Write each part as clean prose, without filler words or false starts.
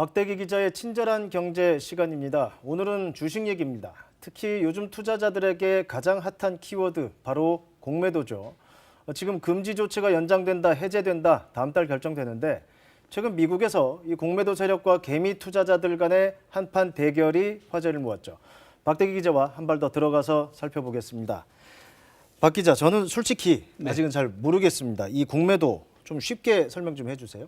박대기 기자의 친절한 경제 시간입니다. 오늘은 주식 얘기입니다. 특히 요즘 투자자들에게 가장 핫한 키워드 바로 공매도죠. 지금 금지 조치가 연장된다, 해제된다, 다음 달 결정되는데 최근 미국에서 이 공매도 세력과 개미 투자자들 간의 한판 대결이 화제를 모았죠. 박대기 기자와 한 발 더 들어가서 살펴보겠습니다. 박 기자, 저는 솔직히 아직은 잘 모르겠습니다. 이 공매도 좀 쉽게 설명 좀 해주세요.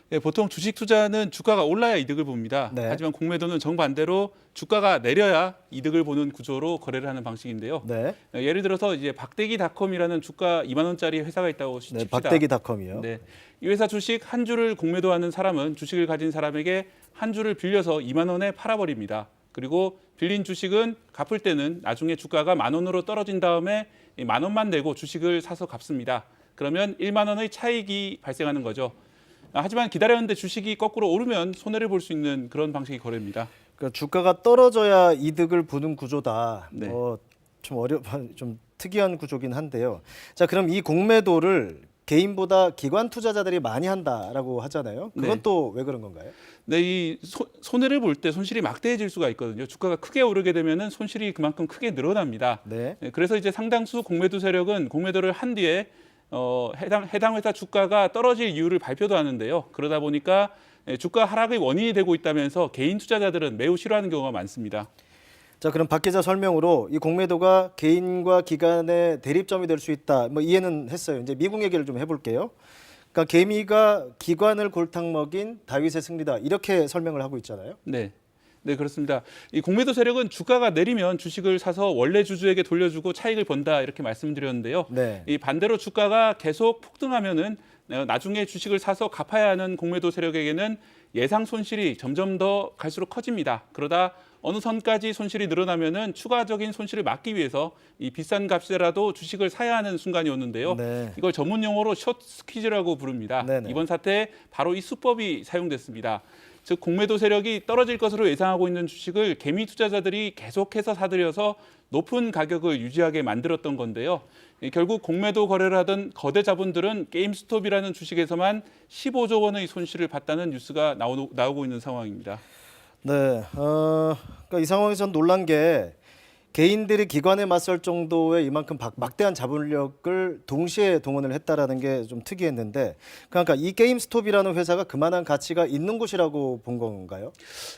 네, 보통 주식 투자는 주가가 올라야 이득을 봅니다. 네. 하지만 공매도는 정반대로 주가가 내려야 이득을 보는 구조로 거래를 하는 방식인데요. 네, 예를 들어서 이제 박대기닷컴이라는 주가 2만 원짜리 회사가 있다고 네, 칩시다. 박대기닷컴이요. 네, 이 회사 주식 한 주를 공매도하는 사람은 주식을 가진 사람에게 한 주를 빌려서 2만 원에 팔아버립니다. 그리고 빌린 주식은 갚을 때는 나중에 주가가 1만 원으로 떨어진 다음에 1만 원만 내고 주식을 사서 갚습니다. 그러면 1만 원의 차익이 발생하는 거죠. 하지만 기다렸는데 주식이 거꾸로 오르면 손해를 볼 수 있는 그런 방식의 거래입니다. 그러니까 주가가 떨어져야 이득을 보는 구조다. 네. 좀 특이한 구조긴 한데요. 자, 그럼 이 공매도를 개인보다 기관 투자자들이 많이 한다라고 하잖아요. 그건 네. 또 왜 그런 건가요? 네, 이 손해를 볼 때 손실이 막대해질 수가 있거든요. 주가가 크게 오르게 되면은 손실이 그만큼 크게 늘어납니다. 네. 그래서 이제 상당수 공매도 세력은 공매도를 한 뒤에 해당 회사 주가가 떨어질 이유를 발표도 하는데요. 그러다 보니까 주가 하락의 원인이 되고 있다면서 개인 투자자들은 매우 싫어하는 경우가 많습니다. 자, 그럼 박 기자 설명으로 이 공매도가 개인과 기관의 대립점이 될 수 있다. 뭐 이해는 했어요. 이제 미국 얘기를 좀 해볼게요. 그러니까 개미가 기관을 골탕 먹인 다윗의 승리다. 이렇게 설명을 하고 있잖아요. 네. 네, 그렇습니다. 이 공매도 세력은 주가가 내리면 주식을 사서 원래 주주에게 돌려주고 차익을 번다 이렇게 말씀드렸는데요. 네. 이 반대로 주가가 계속 폭등하면은 나중에 주식을 사서 갚아야 하는 공매도 세력에게는 예상 손실이 점점 더 갈수록 커집니다. 그러다 어느 선까지 손실이 늘어나면은 추가적인 손실을 막기 위해서 이 비싼 값이라도 주식을 사야 하는 순간이 오는데요. 네. 이걸 전문 용어로 숏 스퀴즈라고 부릅니다. 네네. 이번 사태에 바로 이 수법이 사용됐습니다. 즉 공매도 세력이 떨어질 것으로 예상하고 있는 주식을 개미 투자자들이 계속해서 사들여서 높은 가격을 유지하게 만들었던 건데요. 결국 공매도 거래를 하던 거대 자본들은 게임스톱이라는 주식에서만 15조 원의 손실을 봤다는 뉴스가 나오고 있는 상황입니다. 네. 그러니까 이 상황에서 놀란 게 개인들이 기관에 맞설 정도의 이만큼 막대한 자본력을 동시에 동원을 했다라는 게 좀 특이했는데, 그러니까 이 게임스톱이라는 회사가 그만한 가치가 있는 곳이라고 본 건가요?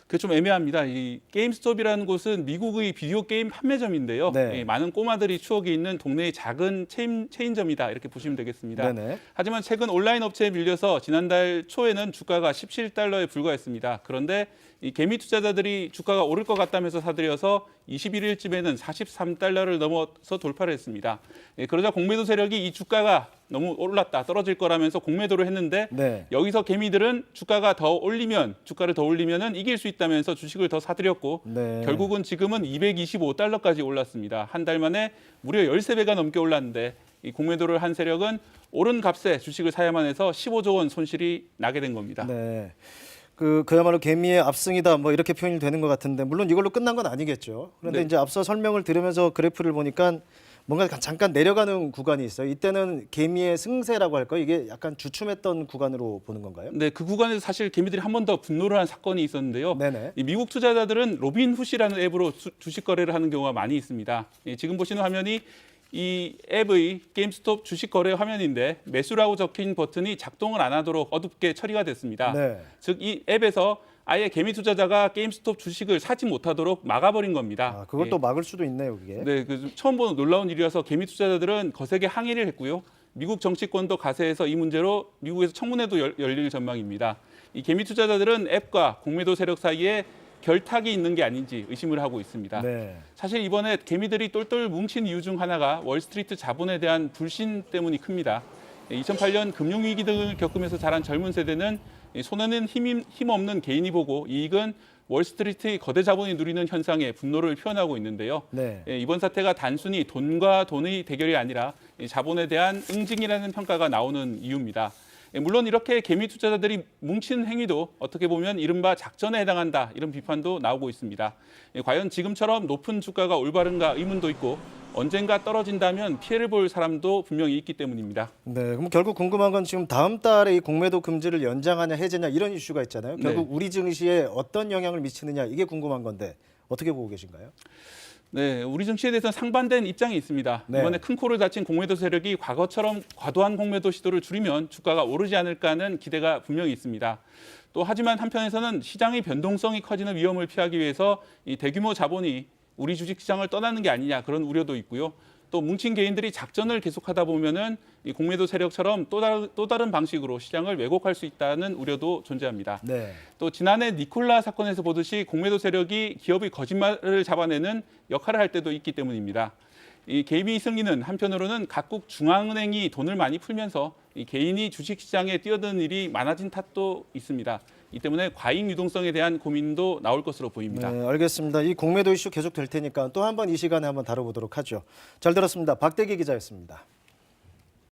그게 좀 애매합니다. 이 게임스톱이라는 곳은 미국의 비디오 게임 판매점인데요. 네. 많은 꼬마들이 추억이 있는 동네의 작은 체인점이다 이렇게 보시면 되겠습니다. 네네. 하지만 최근 온라인 업체에 밀려서 지난달 초에는 주가가 17달러에 불과했습니다. 그런데 이 개미 투자자들이 주가가 오를 것 같다면서 사들여서 21일쯤에는 43달러를 넘어서 돌파를 했습니다. 그러자 공매도 세력이 이 주가가 너무 올랐다, 떨어질 거라면서 공매도를 했는데 네. 여기서 개미들은 주가를 더 올리면은 이길 수 있다면서 주식을 더 사들였고 네. 결국은 지금은 225달러까지 올랐습니다. 한 달 만에 무려 13배가 넘게 올랐는데 이 공매도를 한 세력은 오른 값에 주식을 사야만 해서 15조 원 손실이 나게 된 겁니다. 네. 그야말로 개미의 압승이다 뭐 이렇게 표현이 되는 것 같은데, 물론 이걸로 끝난 건 아니겠죠. 그런데 네. 이제 앞서 설명을 들으면서 그래프를 보니까 뭔가 잠깐 내려가는 구간이 있어요. 이때는 개미의 승세라고 할까요? 이게 약간 주춤했던 구간으로 보는 건가요? 네, 그 구간에서 사실 개미들이 한 번 더 분노를 한 사건이 있었는데요. 네네. 이 미국 투자자들은 로빈훗이라는 앱으로 주식 거래를 하는 경우가 많이 있습니다. 지금 보시는 화면이 이 앱의 게임스톱 주식 거래 화면인데 매수라고 적힌 버튼이 작동을 안 하도록 어둡게 처리가 됐습니다. 네. 즉 이 앱에서 아예 개미 투자자가 게임스톱 주식을 사지 못하도록 막아버린 겁니다. 그걸 또 막을 수도 있네요, 그게. 네, 처음 보는 놀라운 일이라서 개미 투자자들은 거세게 항의를 했고요. 미국 정치권도 가세해서 이 문제로 미국에서 청문회도 열릴 전망입니다. 이 개미 투자자들은 앱과 공매도 세력 사이에 결탁이 있는 게 아닌지 의심을 하고 있습니다. 네. 사실 이번에 개미들이 똘똘 뭉친 이유 중 하나가 월스트리트 자본에 대한 불신 때문이 큽니다. 2008년 금융위기 등을 겪으면서 자란 젊은 세대는 손에는 힘없는 개인이 보고 이익은 월스트리트의 거대 자본이 누리는 현상에 분노를 표현하고 있는데요. 네. 이번 사태가 단순히 돈과 돈의 대결이 아니라 자본에 대한 응징이라는 평가가 나오는 이유입니다. 물론 이렇게 개미 투자자들이 뭉치는 행위도 어떻게 보면 이른바 작전에 해당한다 이런 비판도 나오고 있습니다. 과연 지금처럼 높은 주가가 올바른가 의문도 있고 언젠가 떨어진다면 피해를 볼 사람도 분명히 있기 때문입니다. 네, 그럼 결국 궁금한 건 지금 다음 달에 이 공매도 금지를 연장하냐 해제냐 이런 이슈가 있잖아요. 결국 우리 증시에 어떤 영향을 미치느냐 이게 궁금한 건데 어떻게 보고 계신가요? 네, 우리 증시에 대해서는 상반된 입장이 있습니다. 네. 이번에 큰 코를 다친 공매도 세력이 과거처럼 과도한 공매도 시도를 줄이면 주가가 오르지 않을까 하는 기대가 분명히 있습니다. 또 하지만 한편에서는 시장의 변동성이 커지는 위험을 피하기 위해서 이 대규모 자본이 우리 주식시장을 떠나는 게 아니냐 그런 우려도 있고요. 또 뭉친 개인들이 작전을 계속하다 보면은 이 공매도 세력처럼 또 다른 방식으로 시장을 왜곡할 수 있다는 우려도 존재합니다. 네. 또 지난해 니콜라 사건에서 보듯이 공매도 세력이 기업의 거짓말을 잡아내는 역할을 할 때도 있기 때문입니다. 이 개미 승리는 한편으로는 각국 중앙은행이 돈을 많이 풀면서 이 개인이 주식시장에 뛰어드는 일이 많아진 탓도 있습니다. 이 때문에 과잉 유동성에 대한 고민도 나올 것으로 보입니다. 네, 알겠습니다. 이 공매도 이슈 계속 될 테니까 또 한 번 이 시간에 한번 다뤄보도록 하죠. 잘 들었습니다. 박대기 기자였습니다.